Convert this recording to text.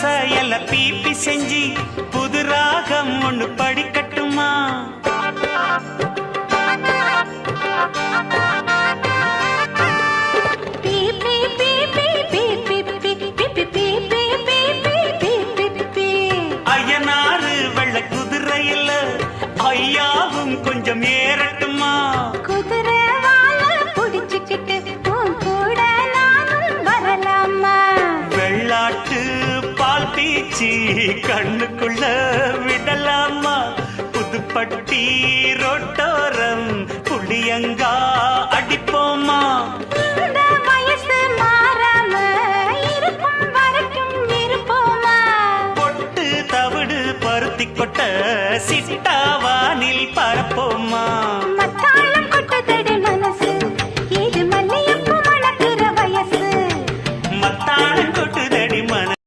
வரிசையில பீப்பி செஞ்சு புது ராகம் ஒண்ணு படிக்கட்டுமா? ஐயனாறு வெள்ள குதிரையில ஐயாவும் கொஞ்சம் ஏறட்டுமா? குதிரை வாழ புடிச்சுக்கிட்டு கூட நானும் வரலாமா? வெள்ளாட்டு பால் பீச்சி கண்ணுக்குள்ள விடலாமா? புதுப்பட்டி ரோட்டோரம் புளியங்கா அடிப்போமா? இந்த வயசு மாறாம இருக்கும் வரைக்கும் இருப்போமா? பொட்டு தவிடு பருத்தி கொட்ட சிட்டாவானில் பரப்போமா?